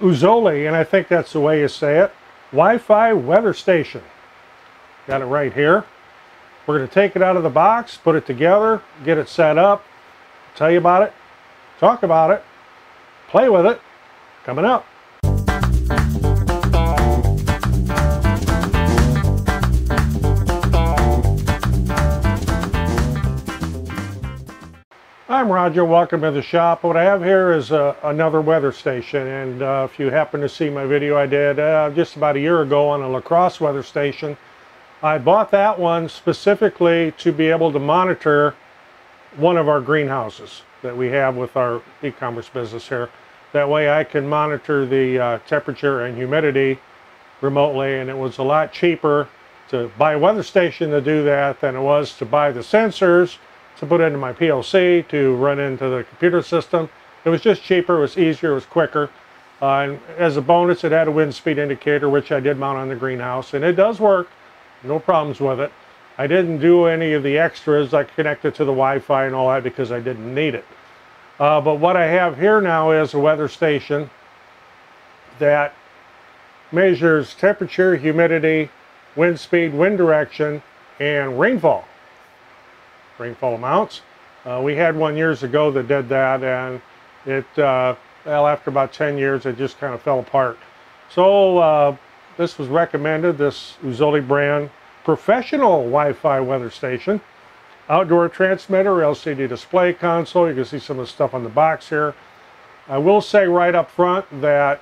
Uzoli, and I think that's the way you say it, Wi-Fi weather station. Got it right here. We're going to take it out of the box, put it together, get it set up, tell you about it, talk about it, play with it, coming up. I'm Roger, welcome to the shop. What I have here is another weather station, and if you happen to see my video I did just about a year ago on a lacrosse weather station, I bought that one specifically to be able to monitor one of our greenhouses that we have with our e-commerce business here. That way I can monitor the temperature and humidity remotely, and it was a lot cheaper to buy a weather station to do that than it was to buy the sensors to put into my PLC to run into the computer system. It was just cheaper, it was easier, it was quicker. And as a bonus, it had a wind speed indicator, which I did mount on the greenhouse, and it does work. No problems with it. I didn't do any of the extras like connected to the Wi-Fi and all that because I didn't need it. But what I have here now is a weather station that measures temperature, humidity, wind speed, wind direction, and rainfall amounts. We had one years ago that did that, and it, well, after about 10 years, it just kind of fell apart. So this was recommended, this Uzoli brand professional Wi-Fi weather station. Outdoor transmitter, LCD display console. You can see some of the stuff on the box here. I will say right up front that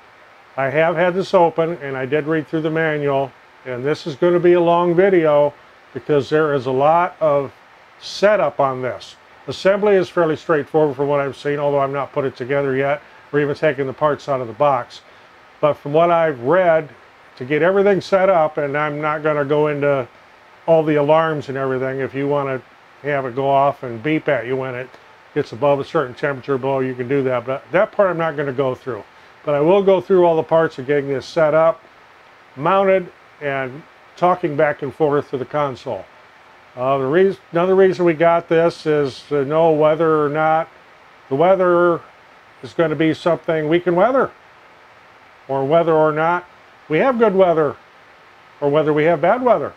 I have had this open, and I did read through the manual, and this is going to be a long video because there is a lot of setup on this. Assembly is fairly straightforward from what I've seen, although I've not put it together yet or even taken the parts out of the box. But from what I've read, to get everything set up, and I'm not going to go into all the alarms and everything, if you want to have it go off and beep at you when it gets above a certain temperature below, you can do that. But that part I'm not going to go through. But I will go through all the parts of getting this set up, mounted, and talking back and forth to the console. Another reason we got this is to know whether or not the weather is going to be something we can weather, or whether or not we have good weather, or whether we have bad weather.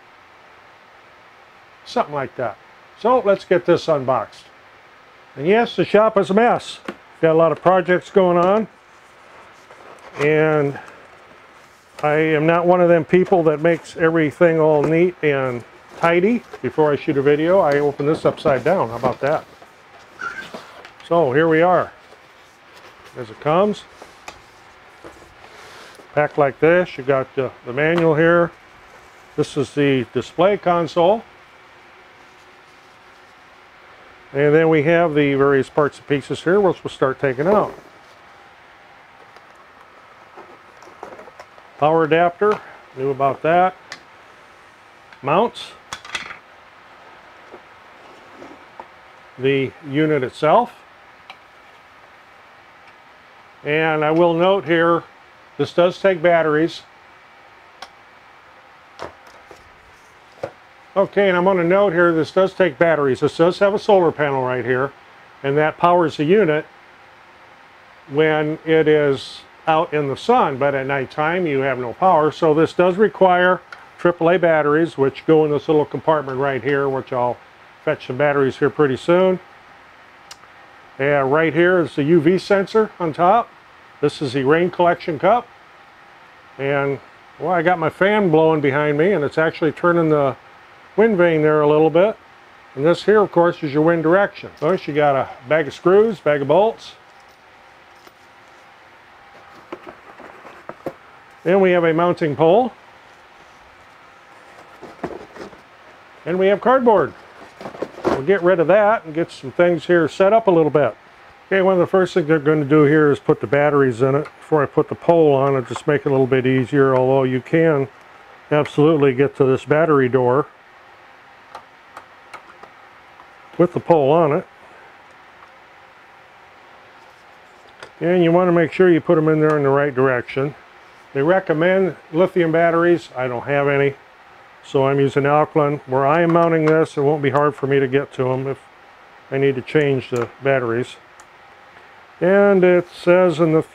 Something like that. So let's get this unboxed. And yes, the shop is a mess. Got a lot of projects going on, and I am not one of them people that makes everything all neat and tidy before I shoot a video. I open this upside down. How about that? So here we are. As it comes, packed like this. You got the manual here. This is the display console, and then we have the various parts and pieces here, which we'll start taking out. Power adapter, knew about that. Mounts. The unit itself. And I will note here, this does take batteries. Okay, and I'm going to note here, this does take batteries. This does have a solar panel right here, and that powers the unit when it is out in the sun, but at nighttime you have no power. So this does require AAA batteries, which go in this little compartment right here, which I'll fetch some batteries here pretty soon. And right here is the UV sensor on top. This is the rain collection cup. And, well, I got my fan blowing behind me, and it's actually turning the wind vane there a little bit. And this here, of course, is your wind direction. First, you got a bag of screws, bag of bolts. Then we have a mounting pole. And we have cardboard. We'll get rid of that and get some things here set up a little bit. Okay, one of the first things they're going to do here is put the batteries in it before I put the pole on it, just make it a little bit easier, although you can absolutely get to this battery door with the pole on it. And you want to make sure you put them in there in the right direction. They recommend lithium batteries. I don't have any, so I'm using alkaline. Where I am mounting this, it won't be hard for me to get to them if I need to change the batteries. And it says in the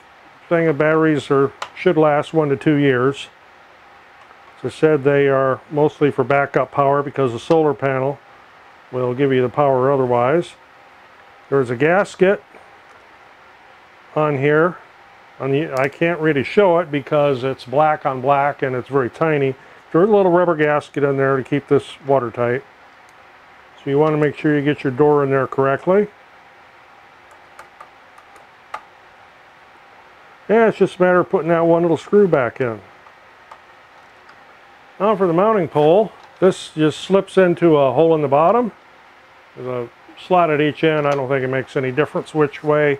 thing of batteries should last 1 to 2 years. As I said, they are mostly for backup power because the solar panel will give you the power otherwise. There's a gasket on here. I can't really show it because it's black on black and it's very tiny. There's a little rubber gasket in there to keep this watertight. So you want to make sure you get your door in there correctly. Yeah, it's just a matter of putting that one little screw back in. Now for the mounting pole, this just slips into a hole in the bottom. There's a slot at each end. I don't think it makes any difference which way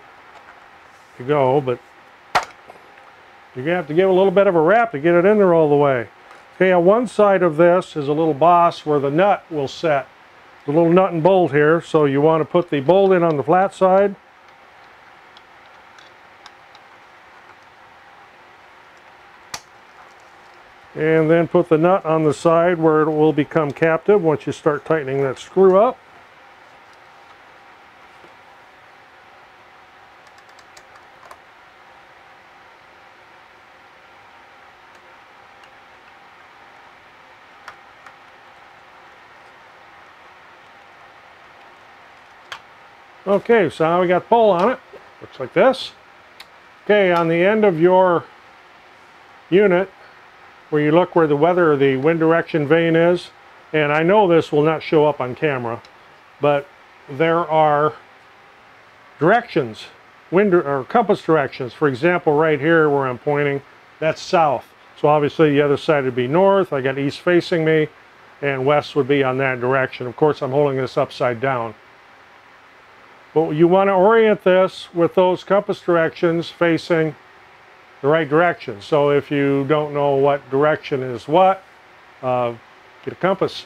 you go, but you're going to have to give a little bit of a wrap to get it in there all the way. Okay, on one side of this is a little boss where the nut will set. The little nut and bolt here, so you want to put the bolt in on the flat side. And then put the nut on the side where it will become captive once you start tightening that screw up. Okay, so now we got the pole on it. Looks like this. Okay, on the end of your unit, where you look where the weather or the wind direction vane is, and I know this will not show up on camera, but there are directions, wind or compass directions. For example, right here where I'm pointing, that's south. So obviously the other side would be north. I got east facing me, and west would be on that direction. Of course, I'm holding this upside down. But you want to orient this with those compass directions facing the right direction. So if you don't know what direction is what, get a compass.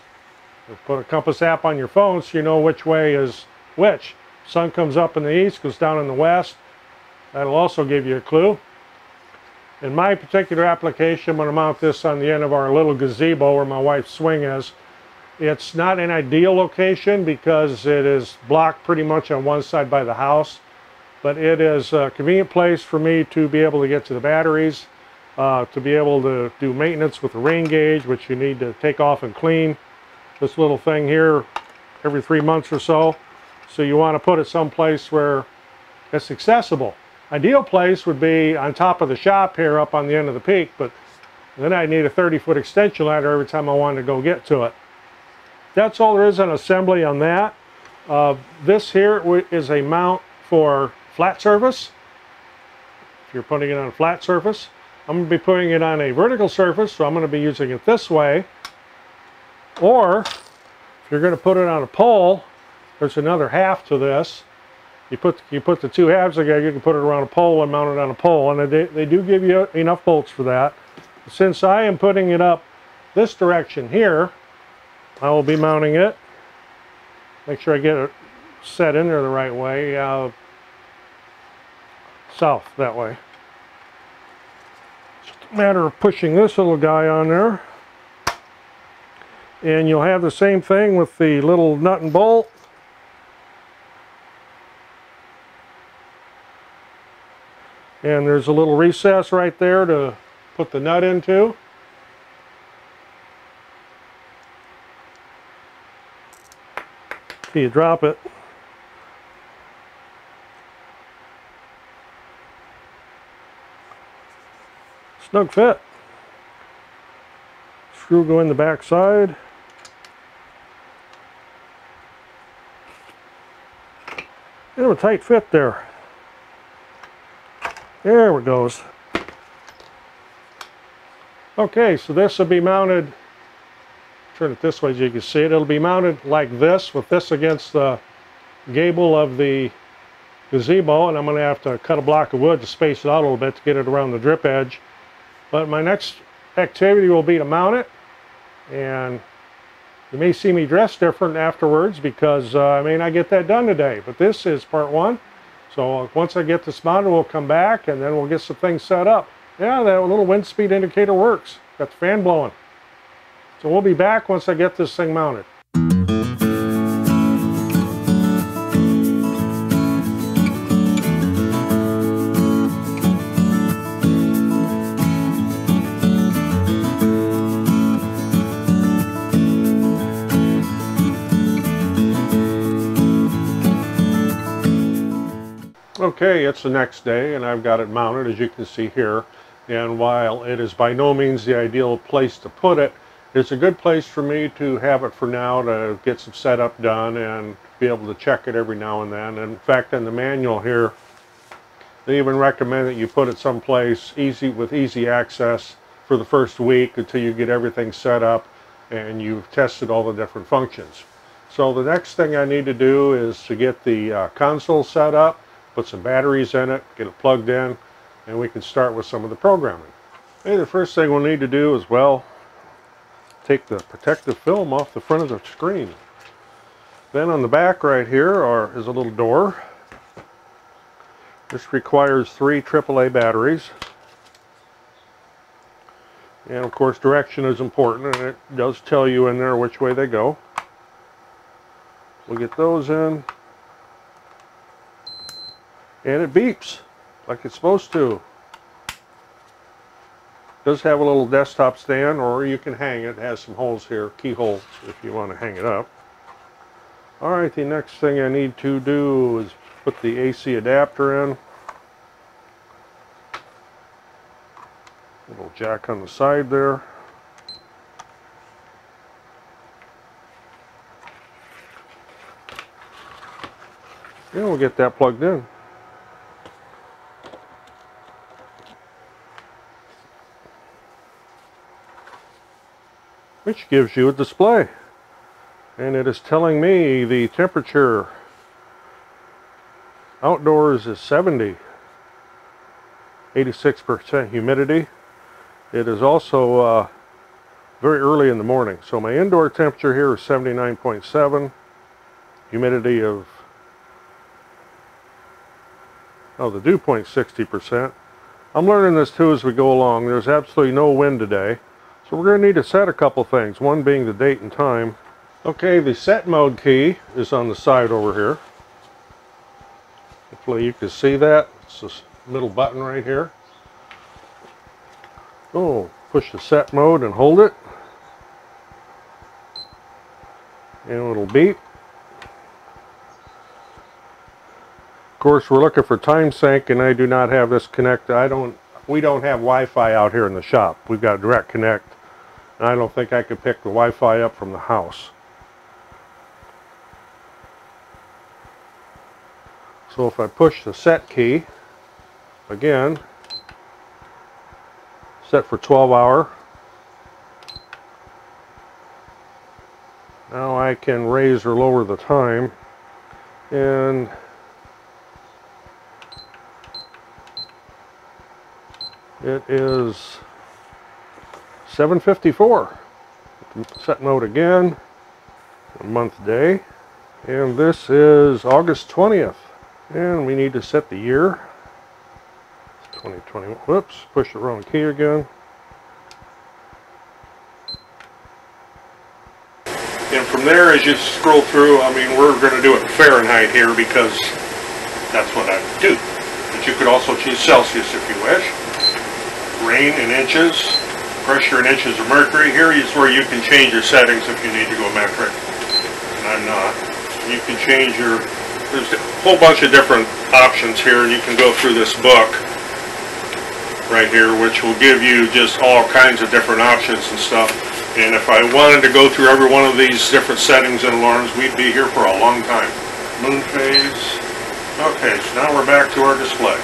Put a compass app on your phone so you know which way is which. Sun comes up in the east, goes down in the west. That'll also give you a clue. In my particular application, I'm going to mount this on the end of our little gazebo where my wife's swing is. It's not an ideal location because it is blocked pretty much on one side by the house, but it is a convenient place for me to be able to get to the batteries, to be able to do maintenance with the rain gauge, which you need to take off and clean this little thing here every 3 months or so. So you want to put it someplace where it's accessible. Ideal place would be on top of the shop here up on the end of the peak, but then I need a 30-foot extension ladder every time I want to go get to it. That's all there is on assembly on that. This here is a mount for flat surface. If you're putting it on a flat surface, I'm going to be putting it on a vertical surface, so I'm going to be using it this way. Or if you're going to put it on a pole, there's another half to this. You put the two halves together, you can put it around a pole and mount it on a pole, and they do give you enough bolts for that. Since I am putting it up this direction here, I will be mounting it. Make sure I get it set in there the right way. South, that way. It's just a matter of pushing this little guy on there. And you'll have the same thing with the little nut and bolt. And there's a little recess right there to put the nut into. You drop it. Snug fit. Screw go in the back side. And a tight fit there. There it goes. Okay, so this will be mounted. Turn it this way so you can see it. It'll be mounted like this, with this against the gable of the gazebo, and I'm going to have to cut a block of wood to space it out a little bit to get it around the drip edge. But my next activity will be to mount it, and you may see me dressed different afterwards because I may not get that done today. But this is part one. So once I get this mounted, we'll come back and then we'll get some things set up. Yeah, that little wind speed indicator works. Got the fan blowing. So we'll be back once I get this thing mounted. Okay, it's the next day and I've got it mounted, as you can see here. And while it is by no means the ideal place to put it, it's a good place for me to have it for now to get some setup done and be able to check it every now and then. And in fact, in the manual here, they even recommend that you put it someplace with easy access for the first week until you get everything set up and you've tested all the different functions. So the next thing I need to do is to get the console set up, put some batteries in it, get it plugged in, and we can start with some of the programming. Okay, the first thing we'll need to do is, well, take the protective film off the front of the screen. Then on the back right here is a little door. This requires 3 AAA batteries. And of course direction is important, and it does tell you in there which way they go. We'll get those in. And it beeps like it's supposed to. It does have a little desktop stand, or you can hang it. It has some holes here, keyholes, if you want to hang it up. Alright, the next thing I need to do is put the AC adapter in. Little jack on the side there. And we'll get that plugged in. Which gives you a display. And it is telling me the temperature outdoors is 70, 86% humidity. It is also very early in the morning. So my indoor temperature here is 79.7, humidity of, the dew point 60%. I'm learning this too as we go along. There's absolutely no wind today. So we're going to need to set a couple things, one being the date and time. Okay, the set mode key is on the side over here. Hopefully you can see that. It's this middle button right here. Oh, push the set mode and hold it. And it'll beep. Of course, we're looking for time sync, and I do not have this connected. We don't have Wi-Fi out here in the shop. We've got direct connect. And I don't think I could pick the Wi-Fi up from the house. So if I push the set key, again, set for 12 hour. Now I can raise or lower the time, and it is 7:54. Set mode again, month, day, and this is August 20th. And we need to set the year. 2020. Whoops, push the wrong key again. And from there, as you scroll through, I mean, we're going to do it in Fahrenheit here because that's what I do. But you could also choose Celsius if you wish. Rain in inches, pressure in inches of mercury. Here is where you can change your settings if you need to go metric. And I'm not. You can change your... There's a whole bunch of different options here, and you can go through this book right here, which will give you just all kinds of different options and stuff. And if I wanted to go through every one of these different settings and alarms, we'd be here for a long time. Moon phase. Okay, so now we're back to our display.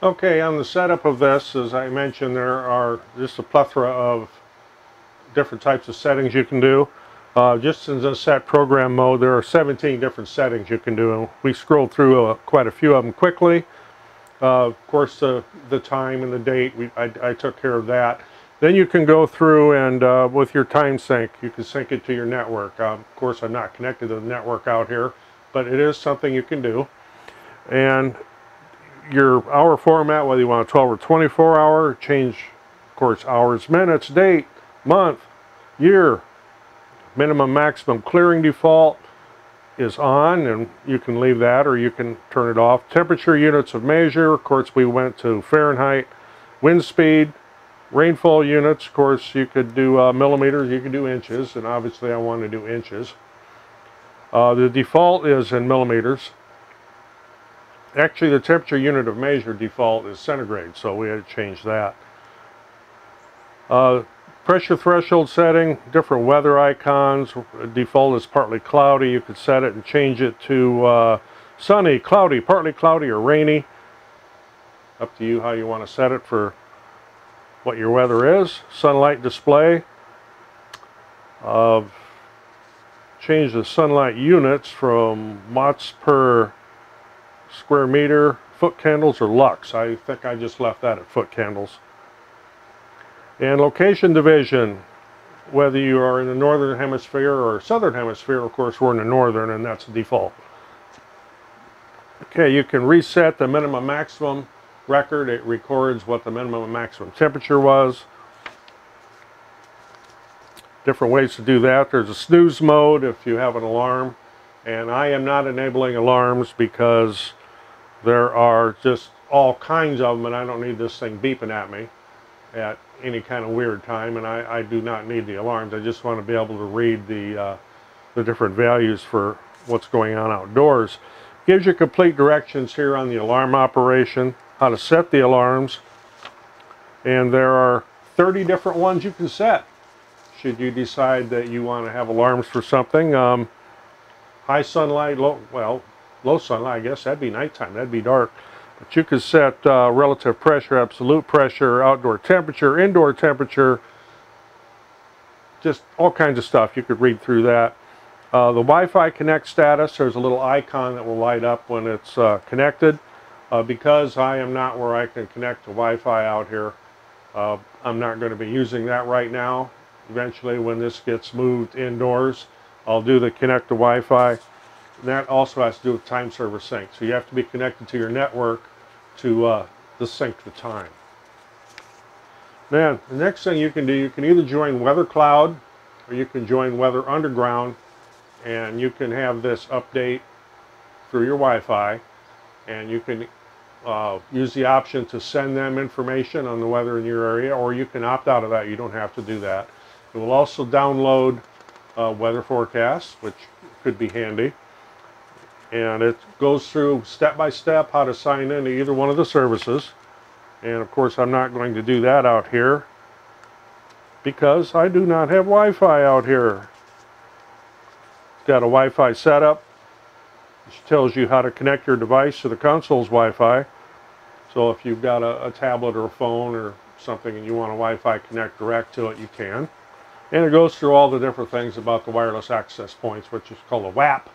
Okay, on the setup of this, as I mentioned, there are just a plethora of different types of settings you can do. Just in the set program mode, there are 17 different settings you can do, and we scrolled through quite a few of them quickly. Of course, the time and the date, I took care of that. Then you can go through and with your time sync, you can sync it to your network. Of course, I'm not connected to the network out here, but it is something you can do. And your hour format, whether you want a 12 or 24 hour, change, of course, hours, minutes, date, month, year. Minimum maximum clearing default is on, and you can leave that or you can turn it off. Temperature units of measure, of course we went to Fahrenheit. Wind speed, rainfall units, of course you could do millimeters, you could do inches, and obviously I want to do inches. The default is in millimeters. Actually, the temperature unit of measure default is centigrade, so we had to change that. Pressure threshold setting, different weather icons. Default is partly cloudy. You could set it and change it to sunny, cloudy, partly cloudy, or rainy. Up to you how you want to set it for what your weather is. Sunlight display. Change the sunlight units from watts per square meter, foot candles, or lux. I think I just left that at foot candles. And location division, whether you are in the northern hemisphere or southern hemisphere. Of course, we're in the northern, and that's the default. Okay, you can reset the minimum maximum record. It records what the minimum and maximum temperature was. Different ways to do that. There's a snooze mode if you have an alarm, and I am not enabling alarms because there are just all kinds of them, and I don't need this thing beeping at me at any kind of weird time, and I do not need the alarms. I just want to be able to read the different values for what's going on outdoors. Gives you complete directions here on the alarm operation, how to set the alarms, and there are 30 different ones you can set should you decide that you want to have alarms for something. High sunlight, low sunlight, I guess that'd be nighttime, that'd be dark. But you could set relative pressure, absolute pressure, outdoor temperature, indoor temperature, just all kinds of stuff. You could read through that. The Wi-Fi connect status, there's a little icon that will light up when it's connected. Because I am not where I can connect to Wi-Fi out here, I'm not going to be using that right now. Eventually, when this gets moved indoors, I'll do the connect to Wi-Fi. And that also has to do with time server sync. So you have to be connected to your network to sync the time. Then the next thing you can do, you can either join Weather Cloud or you can join Weather Underground, and you can have this update through your Wi-Fi, and you can use the option to send them information on the weather in your area, or you can opt out of that. You don't have to do that. It will also download weather forecasts, which could be handy. And it goes through step by step how to sign into either one of the services. And of course, I'm not going to do that out here because I do not have Wi-Fi out here. It's got a Wi-Fi setup, which tells you how to connect your device to the console's Wi-Fi. So if you've got a tablet or a phone or something and you want a Wi-Fi connect direct to it, you can. And it goes through all the different things about the wireless access points, which is called a WAP.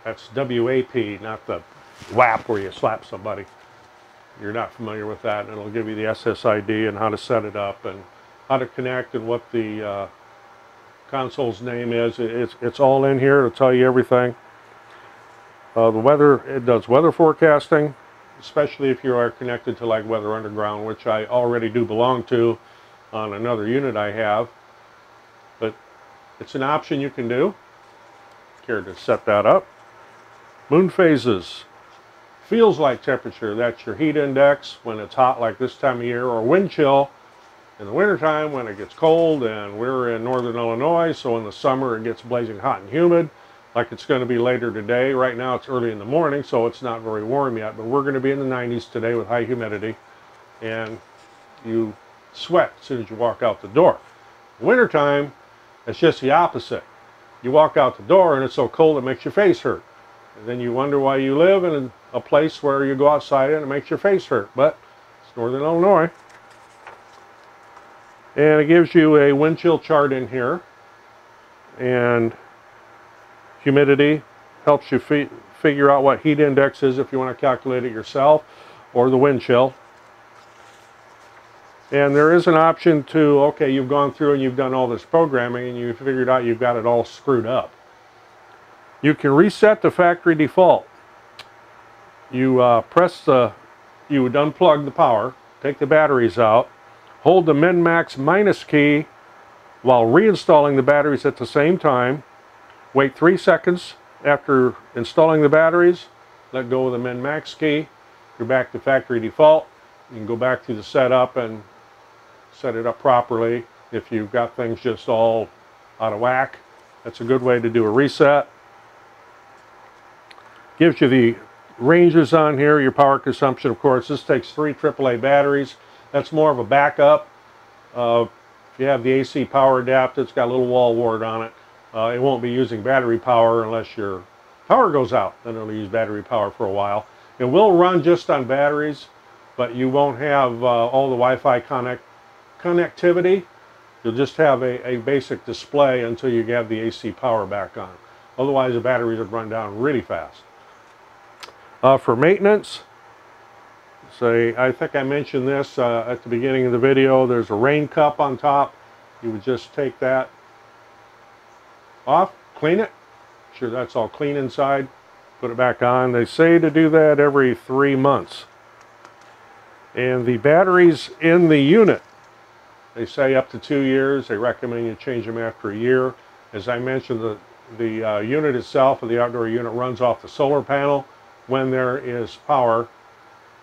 That's W-A-P, not the WAP where you slap somebody. You're not familiar with that, and it'll give you the SSID and how to set it up and how to connect and what the console's name is. It's all in here. It'll tell you everything. The weather, it does weather forecasting, especially if you are connected to like Weather Underground, which I already do belong to on another unit I have. But it's an option you can do. Care to set that up. Moon phases. Feels like temperature. That's your heat index when it's hot like this time of year, or wind chill in the wintertime when it gets cold, and we're in northern Illinois, so in the summer it gets blazing hot and humid like it's going to be later today. Right now it's early in the morning, so it's not very warm yet, but we're going to be in the 90s today with high humidity, and you sweat as soon as you walk out the door. Wintertime, it's just the opposite. You walk out the door and it's so cold it makes your face hurt. And then you wonder why you live in a place where you go outside and it makes your face hurt. But it's northern Illinois. And it gives you a wind chill chart in here. And humidity helps you figure out what heat index is if you want to calculate it yourself, or the wind chill. And there is an option to, okay, you've gone through and you've done all this programming and you've figured out you've got it all screwed up. You can reset the factory default. You you would unplug the power, take the batteries out, hold the min-max minus key while reinstalling the batteries at the same time, wait 3 seconds after installing the batteries, let go of the min-max key, you're back to factory default. You can go back to the setup and set it up properly. If you've got things just all out of whack, that's a good way to do a reset. Gives you the ranges on here, your power consumption, of course. This takes 3 AAA batteries. That's more of a backup. If you have the AC power adapter, it's got a little wall wart on it. It won't be using battery power unless your power goes out. Then it'll use battery power for a while. It will run just on batteries, but you won't have all the Wi-Fi connectivity. You'll just have a basic display until you have the AC power back on. Otherwise, the batteries would run down really fast. For maintenance, I think I mentioned this at the beginning of the video. There's a rain cup on top. You would just take that off, clean it. Sure that's all clean inside. Put it back on. They say to do that every 3 months. And the batteries in the unit, they say up to 2 years. They recommend you change them after a year. As I mentioned, the unit itself, or the outdoor unit, runs off the solar panel. When there is power,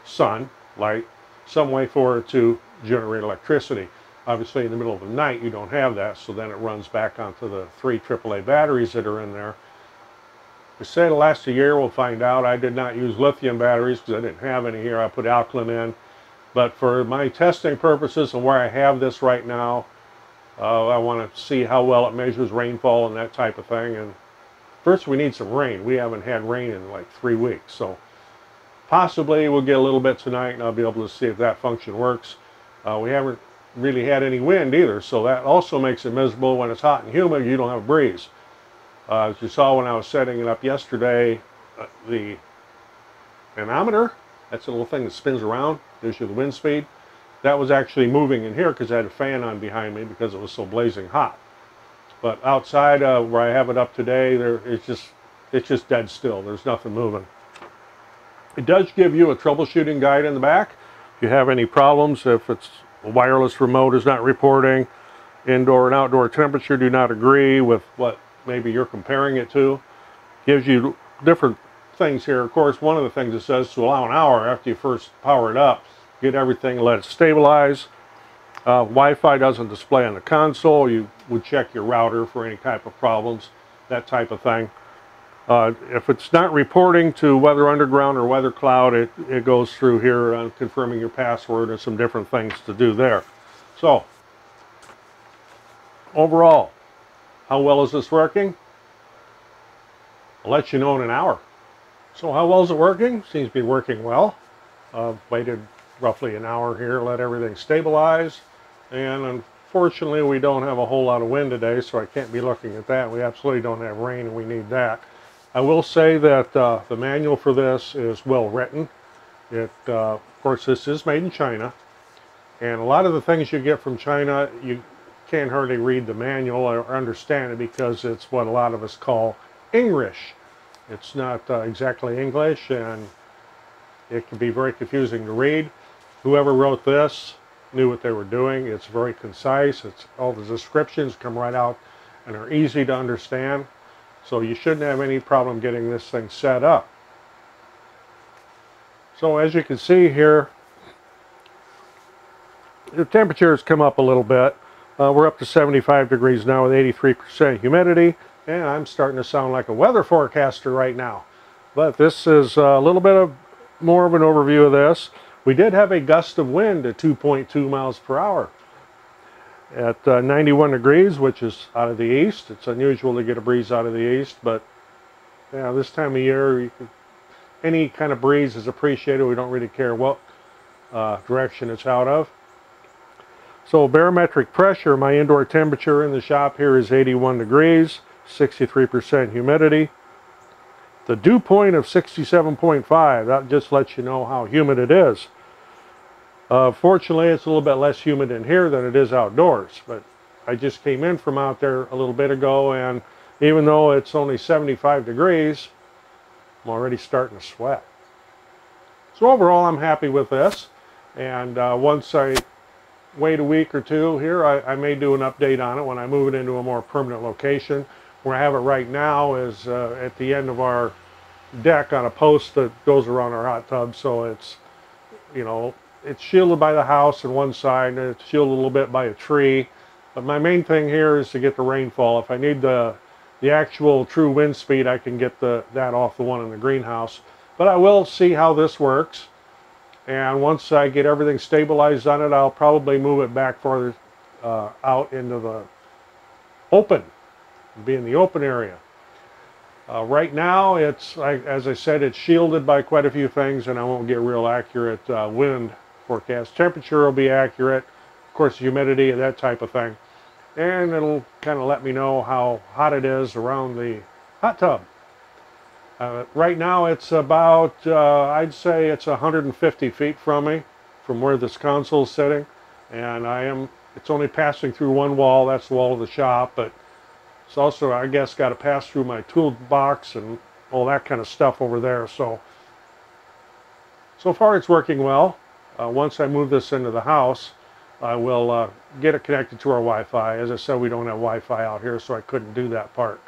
sun, light, some way for it to generate electricity. Obviously in the middle of the night you don't have that, so then it runs back onto the 3 AAA batteries that are in there. They say it'll last a year. We'll find out. I did not use lithium batteries because I didn't have any here. I put alkaline in. But for my testing purposes and where I have this right now, I want to see how well it measures rainfall and that type of thing. And first we need some rain. We haven't had rain in like 3 weeks. So possibly we'll get a little bit tonight and I'll be able to see if that function works. We haven't really had any wind either, so that also makes it miserable. When it's hot and humid, you don't have a breeze. As you saw when I was setting it up yesterday, the manometer, that's a little thing that spins around, gives you the wind speed. That was actually moving in here because I had a fan on behind me because it was so blazing hot. But outside where I have it up today, it's just dead still. There's nothing moving. It does give you a troubleshooting guide in the back. If you have any problems, if it's a wireless remote is not reporting, indoor and outdoor temperature do not agree with what maybe you're comparing it to. Gives you different things here. Of course, one of the things it says to allow an hour after you first power it up, get everything, let it stabilize. Wi-Fi doesn't display on the console. You would check your router for any type of problems, that type of thing. If it's not reporting to Weather Underground or Weather Cloud, it goes through here on confirming your password and some different things to do there. So, overall, how well is this working? I'll let you know in an hour. So how well is it working? Seems to be working well. Waited roughly an hour here, let everything stabilize. And unfortunately, we don't have a whole lot of wind today, so I can't be looking at that. We absolutely don't have rain, and we need that. I will say that the manual for this is well written. Of course, this is made in China. And a lot of the things you get from China, you can't hardly read the manual or understand it because it's what a lot of us call English. It's not exactly English, and it can be very confusing to read. Whoever wrote this knew what they were doing. It's very concise. All the descriptions come right out and are easy to understand. So you shouldn't have any problem getting this thing set up. So as you can see here, the temperature has come up a little bit. We're up to 75 degrees now with 83% humidity, and I'm starting to sound like a weather forecaster right now. But this is a little bit more of an overview of this. We did have a gust of wind at 2.2 miles per hour at 91 degrees, which is out of the east. It's unusual to get a breeze out of the east, but yeah, this time of year, any kind of breeze is appreciated. We don't really care what direction it's out of. So barometric pressure, my indoor temperature in the shop here is 81 degrees, 63% humidity. The dew point of 67.5, that just lets you know how humid it is. Fortunately, it's a little bit less humid in here than it is outdoors, but I just came in from out there a little bit ago, and even though it's only 75 degrees, I'm already starting to sweat. So overall, I'm happy with this, and once I wait a week or two here, I may do an update on it when I move it into a more permanent location. Where I have it right now is at the end of our deck on a post that goes around our hot tub, so it's, you know, it's shielded by the house on one side, and it's shielded a little bit by a tree. But my main thing here is to get the rainfall. If I need the the actual true wind speed, I can get that off the one in the greenhouse. But I will see how this works. And once I get everything stabilized on it, I'll probably move it back farther out into the open, be in the open area. Right now, it's, as I said, it's shielded by quite a few things, and I won't get real accurate wind forecast. Temperature will be accurate, of course, humidity and that type of thing. And it'll kind of let me know how hot it is around the hot tub. Right now it's about, I'd say it's 150 feet from me, from where this console is sitting. And it's only passing through one wall, that's the wall of the shop, but it's also, I guess, got to pass through my toolbox and all that kind of stuff over there. So far it's working well. Once I move this into the house, I will get it connected to our Wi-Fi. As I said, we don't have Wi-Fi out here, so I couldn't do that part.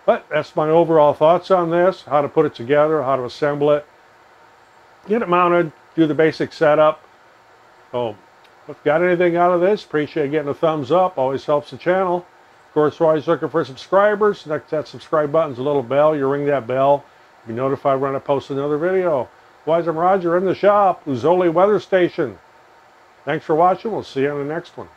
But that's my overall thoughts on this, how to put it together, how to assemble it, get it mounted, do the basic setup. So if you got anything out of this, appreciate getting a thumbs up, always helps the channel. Of course, we're always looking for subscribers. Next to that subscribe button's a little bell. You ring that bell, be notified when I post another video. Otherwise, I'm Roger in the shop, Uzoli Weather Station. Thanks for watching. We'll see you on the next one.